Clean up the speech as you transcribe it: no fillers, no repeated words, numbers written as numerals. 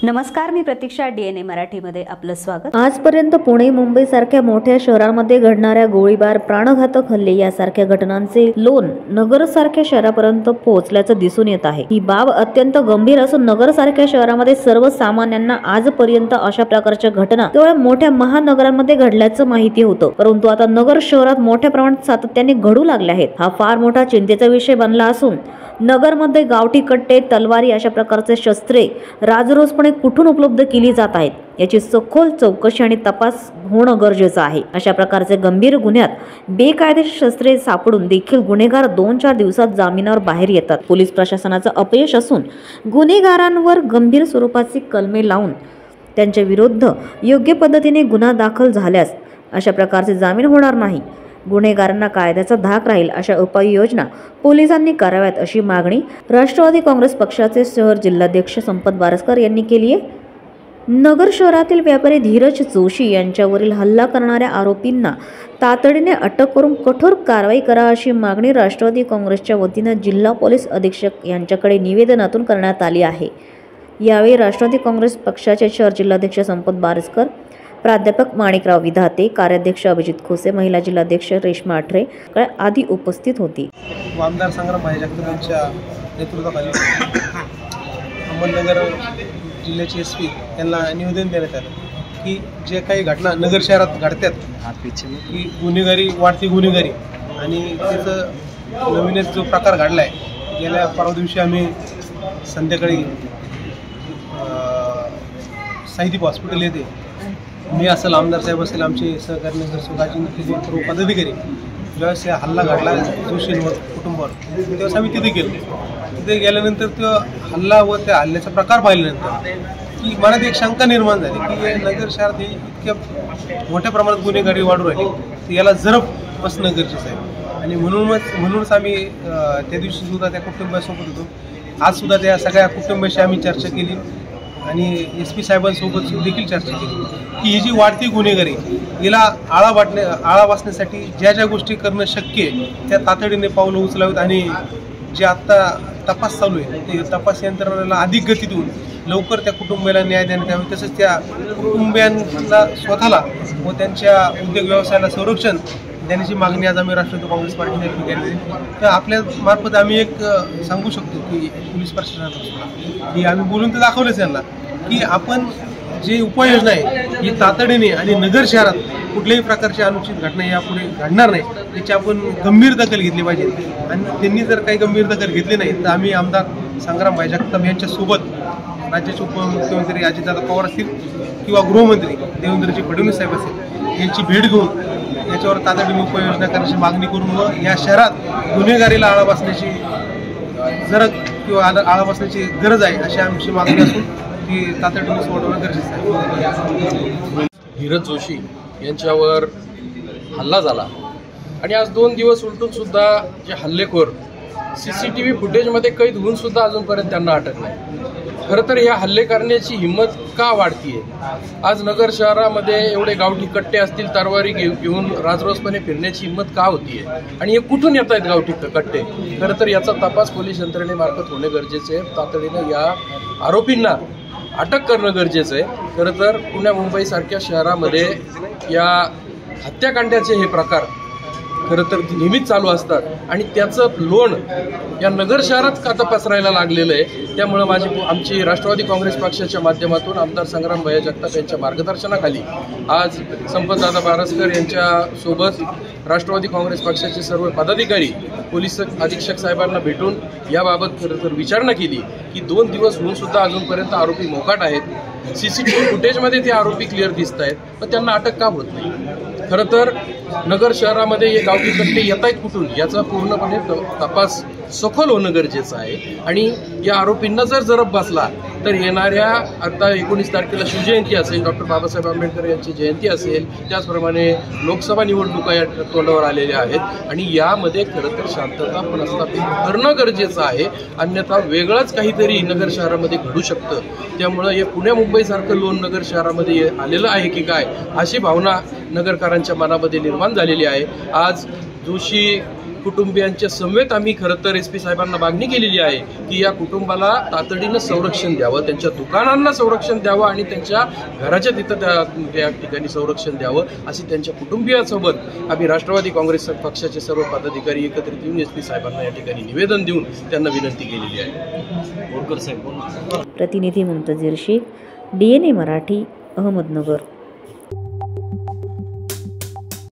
नमस्कार, मी प्रतीक्षा. DNA मराठीमध्ये आपलं स्वागत. आजपर्यंत पुणे, मुंबई सारख्या मोठ्या शहरांमध्ये घडणाऱ्या गोळीबार, प्राणघातक हल्ले यासारख्या घटनांचे लोण नगर सारख्या शहरापर्यंत पोहोचल्याचं दिसून येत आहे. ही बाब अत्यंत गंभीर असून नगर सारख्या शहरामध्ये सर्वसामान्यांना आजपर्यंत अशा प्रकारच्या घटना केवळ मोठ्या महानगरांमध्ये घडल्याचं माहिती होतं, परंतु आता नगर शहरात मोठ्या प्रमाणात सातत्याने घडू लागले आहेत. हा फार मोठा चिंतेचा विषय बनला असून नगरमध्ये गावठी कट्टे, तलवारी अशा प्रकारचे शस्त्रे राजरोसपणे कुठून उपलब्ध केली जात आहेत याची सखोल चौकशी आणि तपास होणं गरजेचं आहे. अशा प्रकारचे गंभीर गुन्ह्यात बेकायदेशीर शस्त्रे सापडून देखील गुन्हेगार 2-4 दिवसात जामिनावर बाहेर येतात. पोलीस प्रशासनाचं अपयश असून गुन्हेगारांवर गंभीर स्वरूपाची कलमे लावून त्यांच्या विरुद्ध योग्य पद्धतीने गुन्हा दाखल झाल्यास अशा प्रकारचे जामीन होणार नाही. गुन्हेगारांना कायद्याचा धाक राहील अशा उपाययोजना पोलिसांनी कराव्यात अशी मागणी राष्ट्रवादी काँग्रेस पक्षाचे शहर जिल्हाध्यक्ष संपत बारस्कर यांनी केली आहे. नगर शहरातील व्यापारी धीरज जोशी यांच्यावरील हल्ला करणाऱ्या आरोपींना तातडीने अटक करून कठोर कारवाई करा अशी मागणी राष्ट्रवादी काँग्रेसच्या वतीने जिल्हा पोलीस अधीक्षक यांच्याकडे निवेदनातून करण्यात आली आहे. यावेळी राष्ट्रवादी काँग्रेस पक्षाचे शहर जिल्हाध्यक्ष संपत बारस्कर, प्राध्यापक माणिकराव विधाते, कार्याध्यक्ष अभिजित खोसे, महिला जिल्हाध्यक्ष रेश्मा आठरे आदी उपस्थित होती. आमदार संग्राम जगताप यांच्या नेतृत्वाखाली अहमदनगर जिल्ह्याचे SP यांना निवेदन देण्यात आलं की जे काही घटना नगर शहरात घडतात की गुन्हेगारी, वाढती गुन्हेगारी आणि त्याचं नवीनच जो प्रकार घडला आहे, गेल्या परवा दिवशी आम्ही संध्याकाळी साईदीप हॉस्पिटल येथे मी असेल, आमदार साहेब असेल, आमचे सहकारी नगरसेवक सर्व पदाधिकारी ज्यावेळेस हल्ला घडला जोशींवर कुटुंबावर त्यावेळेस आम्ही तिथे गेलो. तिथे गेल्यानंतर तो हल्ला व त्या हल्ल्याचा प्रकार पाहिल्यानंतर की मनात एक शंका निर्माण झाली की नगर शहरात ही इतक्या मोठ्या प्रमाणात गुन्हेगारी वाढू राहिली, तर याला जरब बसणं गरजेचं आहे. आणि म्हणूनच आम्ही त्या दिवशी सुद्धा त्या कुटुंबासोबत होतो. आज सुद्धा त्या सगळ्या कुटुंबाशी आम्ही चर्चा केली आणि SP साहेबांसोबत देखील चर्चा केली की ही जी वाढती गुन्हेगारी याला आळा बसण्यासाठी ज्या ज्या गोष्टी करणं शक्य आहे त्या तातडीने पावलं उचलावीत आणि जे आत्ता तपास चालू आहे ते तपास यंत्रणेला अधिक गती देऊन लवकर त्या कुटुंबाला न्याय देण्यात यावे, तसंच त्या कुटुंबियांना स्वतःला व त्यांच्या उद्योग व्यवसायाला संरक्षण देण्याची मागणी आज आम्ही राष्ट्रवादी काँग्रेस पार्टीने केली. तर आपल्या मार्फत आम्ही एक सांगू शकतो की पोलीस प्रशासनाला की आम्ही बोलून तर दाखवलंच यांना की आपण जे उपाययोजना आहे ही तातडीने आणि नगर शहरात कुठल्याही प्रकारची अनुचित घटना यापुढे घडणार नाही याची आपण गंभीर दखल घेतली पाहिजे. आणि त्यांनी जर काही गंभीर दखल घेतली नाही तर आम्ही आमदार संग्राम जगताप यांच्यासोबत राज्याचे उपमुख्यमंत्री अजितदादा पवार असतील किंवा गृहमंत्री देवेंद्रजी फडणवीस साहेब असतील यांची भेट घेऊन याच्यावर तातडीने उपाययोजना करण्याची मागणी करून व या शहरात गुन्हेगारीला आळा बसण्याची आळा बसण्याची गरज आहे अशी आमची मागणी असून ती तातडीने सोडवणं गरजेचं आहे. धीरज जोशी यांच्यावर हल्ला झाला आणि आज 2 दिवस उलटून सुद्धा जे हल्लेखोर CCTV फुटेजमध्ये कैद होऊन सुद्धा अजूनपर्यंत त्यांना अटक नाही. खरं तर या हल्ले करण्याची हिंमत का वाढतीये? आज नगर शहरामध्ये एवढे गावठी कट्टे असतील, तरवारी घेऊन राजरोसपणे फिरण्याची हिंमत का होतीये आणि हे कुठून येत आहेत गावठी कट्टे? खरं तर याचा तपास पोलीस यंत्रणेमार्फत होणे गरजेचे आहे. तातडीनं या आरोपींना अटक करणं गरजेचं आहे. खरं तर पुण्या मुंबई सारख्या शहरामध्ये या हत्याकांडाचे हे प्रकार खरं तर नेहमीच चालू असतात आणि त्याचं लोण या नगर शहरात आता पसरायला लागलेलं आहे. त्यामुळं आमची राष्ट्रवादी काँग्रेस पक्षाच्या माध्यमातून आमदार संग्राम जगताप यांच्या मार्गदर्शनाखाली आज संपतदादा बारस्कर यांच्यासोबत राष्ट्रवादी काँग्रेस पक्षाचे सर्व पदाधिकारी पोलीस अधीक्षक साहेबांना भेटून याबाबत खरं तर विचारणा केली की 2 दिवस होऊन सुद्धा अजूनपर्यंत आरोपी मोकाट आहेत. CCTV फुटेजमध्ये ते आरोपी क्लिअर दिसत आहेत, पण त्यांना अटक का होत नाही? खरं तर नगर शहरामध्ये हे गावठी कट्टे येत आहेत कुठून याचा पूर्णपणे तपास सखोल होणं गरजेचं आहे. आणि या आरोपींना जर जरब बसला तर येणाऱ्या आता 19 तारखेला शिवजयंती असेल, डॉक्टर बाबासाहेब आंबेडकर यांची जयंती असेल, त्याचप्रमाणे लोकसभा निवडणुका या तोंडावर आलेल्या आहेत आणि यामध्ये खरं तर शांतता प्रस्थापित करणं गरजेचं आहे. अन्यथा वेगळंच काहीतरी नगर शहरामध्ये घडू शकतं. त्यामुळं हे पुण्या मुंबईसारखं लोण नगर शहरामध्ये आलेलं आहे की काय अशी भावना नगरकरांच्या मनामध्ये निर्माण झालेली आहे. आज जोशी कुटुंबियांच्या समवेत आम्ही खरं तर SP साहेबांना मागणी केलेली आहे की या कुटुंबाला तातडीनं संरक्षण द्यावं, त्यांच्या दुकानांना संरक्षण द्यावं आणि त्यांच्या घराच्या तिथं त्या ठिकाणी संरक्षण द्यावं, अशी त्यांच्या कुटुंबियांसोबत आम्ही राष्ट्रवादी काँग्रेस पक्षाचे सर्व पदाधिकारी एकत्रित येऊन SP साहेबांना या ठिकाणी निवेदन देऊन त्यांना विनंती केलेली आहे. प्रतिनिधी मुंतजीर शेख, DNA मराठी, अहमदनगर.